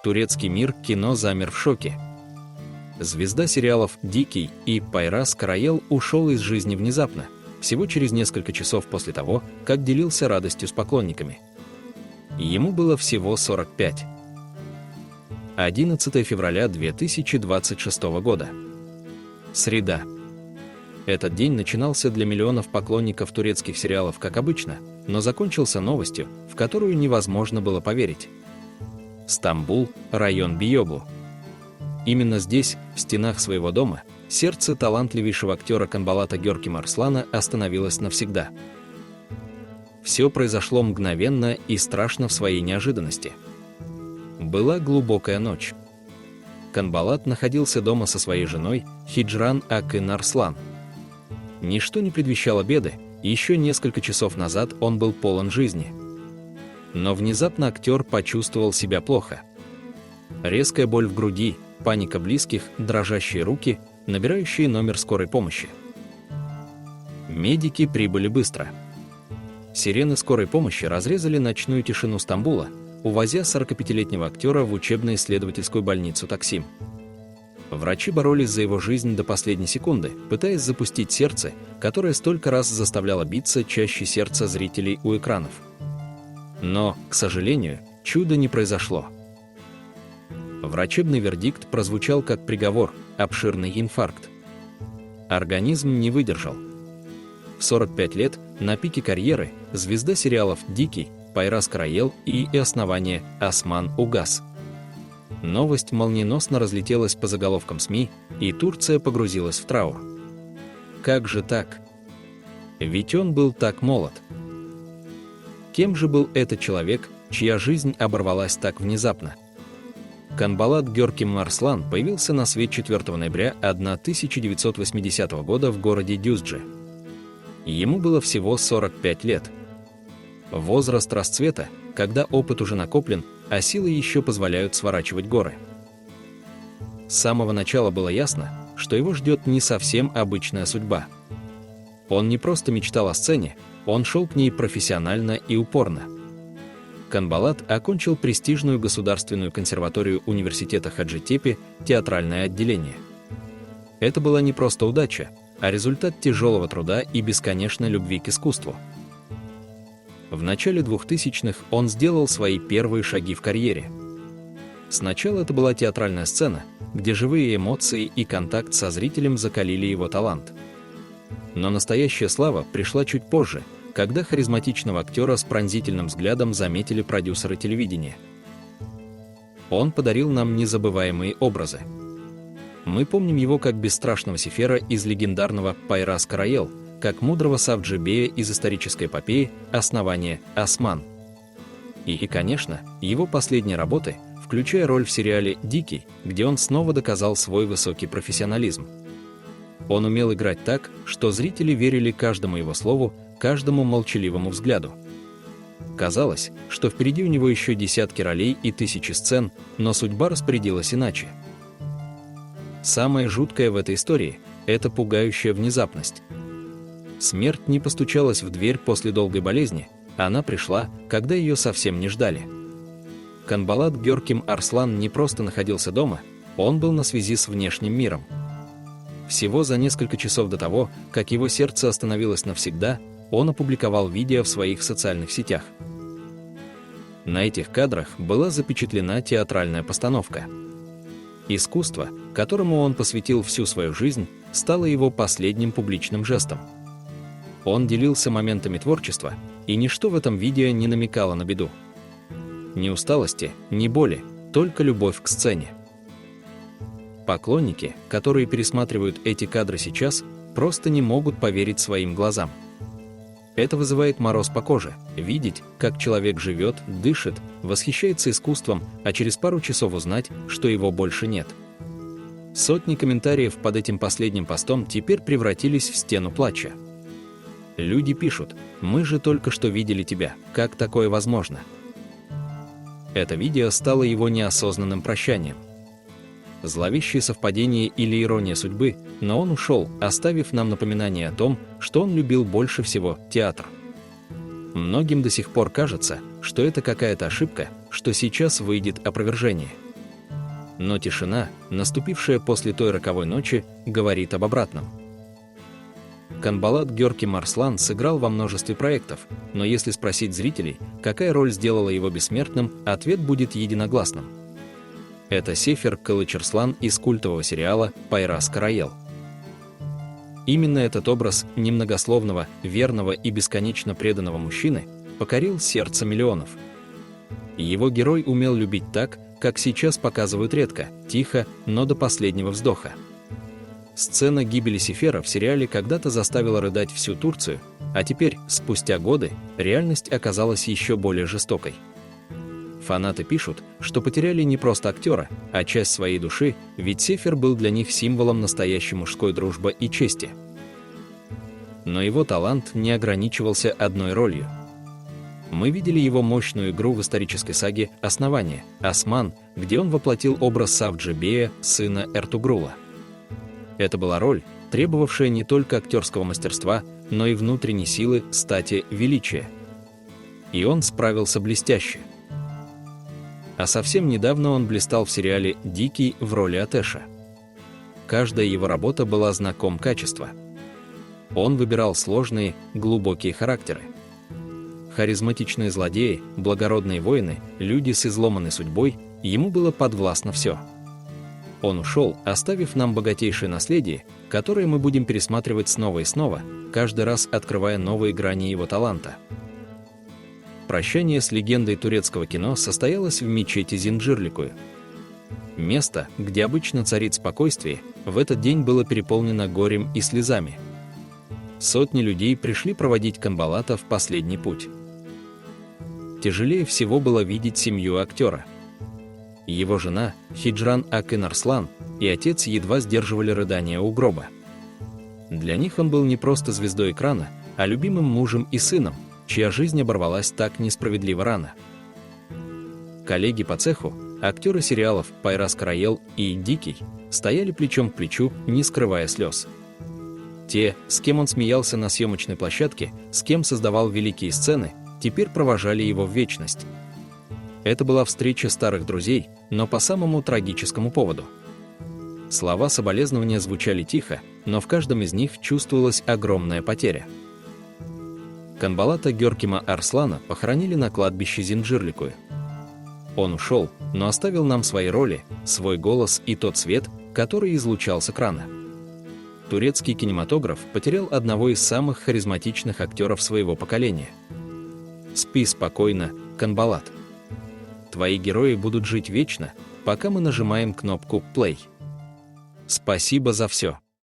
Турецкий мир кино замер в шоке. Звезда сериалов «Дикий» и Пайрас Караел ушел из жизни внезапно, всего через несколько часов после того, как делился радостью с поклонниками. Ему было всего 45. 11 февраля 2026 года. Среда. Этот день начинался для миллионов поклонников турецких сериалов как обычно, но закончился новостью, в которую невозможно было поверить. Стамбул, район Биёблу. Именно здесь, в стенах своего дома, сердце талантливейшего актера Канбалата Гёркем Арслана остановилось навсегда. Все произошло мгновенно и страшно в своей неожиданности. Была глубокая ночь. Канбалат находился дома со своей женой Хиджран Акын Арслан. Ничто не предвещало беды, и еще несколько часов назад он был полон жизни. Но внезапно актер почувствовал себя плохо. Резкая боль в груди, паника близких, дрожащие руки, набирающие номер скорой помощи. Медики прибыли быстро. Сирены скорой помощи разрезали ночную тишину Стамбула, увозя 45-летнего актера в учебно-исследовательскую больницу Таксим. Врачи боролись за его жизнь до последней секунды, пытаясь запустить сердце, которое столько раз заставляло биться чаще сердца зрителей у экранов. Но, к сожалению, чуда не произошло. Врачебный вердикт прозвучал как приговор – обширный инфаркт. Организм не выдержал. В 45 лет, на пике карьеры, звезда сериалов «Дикий», Пайрас Караел и основание Осман угас. Новость молниеносно разлетелась по заголовкам СМИ, и Турция погрузилась в траур. Как же так? Ведь он был так молод. Кем же был этот человек, чья жизнь оборвалась так внезапно? Канбалат Гёркем Арслан появился на свет 4 ноября 1980 года в городе Дюзджи. Ему было всего 45 лет. Возраст расцвета, когда опыт уже накоплен, а силы еще позволяют сворачивать горы. С самого начала было ясно, что его ждет не совсем обычная судьба. Он не просто мечтал о сцене, он шел к ней профессионально и упорно. Канбалат окончил престижную государственную консерваторию университета Хаджитепе, театральное отделение. Это была не просто удача, а результат тяжелого труда и бесконечной любви к искусству. В начале 2000-х он сделал свои первые шаги в карьере. Сначала это была театральная сцена, где живые эмоции и контакт со зрителем закалили его талант. Но настоящая слава пришла чуть позже, когда харизматичного актера с пронзительным взглядом заметили продюсеры телевидения. Он подарил нам незабываемые образы. Мы помним его как бесстрашного Сефера из легендарного «Пайрас Караел», как мудрого Савджи-бея из исторической эпопеи «Основание Осман». И, конечно, его последние работы, включая роль в сериале «Дикий», где он снова доказал свой высокий профессионализм. Он умел играть так, что зрители верили каждому его слову, каждому молчаливому взгляду. Казалось, что впереди у него еще десятки ролей и тысячи сцен, но судьба распорядилась иначе. Самое жуткое в этой истории – это пугающая внезапность. Смерть не постучалась в дверь после долгой болезни, она пришла, когда ее совсем не ждали. Канбалат Гёркем Арслан не просто находился дома, он был на связи с внешним миром. Всего за несколько часов до того, как его сердце остановилось навсегда, он опубликовал видео в своих социальных сетях. На этих кадрах была запечатлена театральная постановка. Искусство, которому он посвятил всю свою жизнь, стало его последним публичным жестом. Он делился моментами творчества, и ничто в этом видео не намекало на беду. Ни усталости, ни боли, только любовь к сцене. Поклонники, которые пересматривают эти кадры сейчас, просто не могут поверить своим глазам. Это вызывает мороз по коже, видеть, как человек живет, дышит, восхищается искусством, а через пару часов узнать, что его больше нет. Сотни комментариев под этим последним постом теперь превратились в стену плача. Люди пишут: «Мы же только что видели тебя, как такое возможно?» Это видео стало его неосознанным прощанием. Зловещее совпадение или ирония судьбы, но он ушел, оставив нам напоминание о том, что он любил больше всего театр. Многим до сих пор кажется, что это какая-то ошибка, что сейчас выйдет опровержение. Но тишина, наступившая после той роковой ночи, говорит об обратном. Канбалат Гёрким Арслан сыграл во множестве проектов, но если спросить зрителей, какая роль сделала его бессмертным, ответ будет единогласным. Это Сефер Кылычарслан из культового сериала «Пайрас Караел». Именно этот образ немногословного, верного и бесконечно преданного мужчины покорил сердце миллионов. Его герой умел любить так, как сейчас показывают редко, тихо, но до последнего вздоха. Сцена гибели Сефера в сериале когда-то заставила рыдать всю Турцию, а теперь, спустя годы, реальность оказалась еще более жестокой. Фанаты пишут, что потеряли не просто актера, а часть своей души, ведь Сефер был для них символом настоящей мужской дружбы и чести. Но его талант не ограничивался одной ролью. Мы видели его мощную игру в исторической саге «Основание» «Осман», где он воплотил образ Савджи-бея, сына Эртугрула. Это была роль, требовавшая не только актерского мастерства, но и внутренней силы, стати, величия. И он справился блестяще. А совсем недавно он блистал в сериале «Дикий» в роли Атеша. Каждая его работа была знаком качества. Он выбирал сложные, глубокие характеры. Харизматичные злодеи, благородные воины, люди с изломанной судьбой, ему было подвластно все. Он ушел, оставив нам богатейшее наследие, которое мы будем пересматривать снова и снова, каждый раз открывая новые грани его таланта. Прощание с легендой турецкого кино состоялось в мечети Зинджирликую. Место, где обычно царит спокойствие, в этот день было переполнено горем и слезами. Сотни людей пришли проводить Канбалата в последний путь. Тяжелее всего было видеть семью актера. Его жена, Хиджран Акын Арслан, и отец едва сдерживали рыдания у гроба. Для них он был не просто звездой экрана, а любимым мужем и сыном, чья жизнь оборвалась так несправедливо рано. Коллеги по цеху, актеры сериалов «Пайрас Караел» и «Дикий», стояли плечом к плечу, не скрывая слез. Те, с кем он смеялся на съемочной площадке, с кем создавал великие сцены, теперь провожали его в вечность. Это была встреча старых друзей, но по самому трагическому поводу. Слова соболезнования звучали тихо, но в каждом из них чувствовалась огромная потеря. Канбалата Гёркима Арслана похоронили на кладбище Зинджирликую. Он ушел, но оставил нам свои роли, свой голос и тот свет, который излучал с экрана. Турецкий кинематограф потерял одного из самых харизматичных актеров своего поколения. Спи спокойно, Канбалат. Твои герои будут жить вечно, пока мы нажимаем кнопку «Play». Спасибо за все.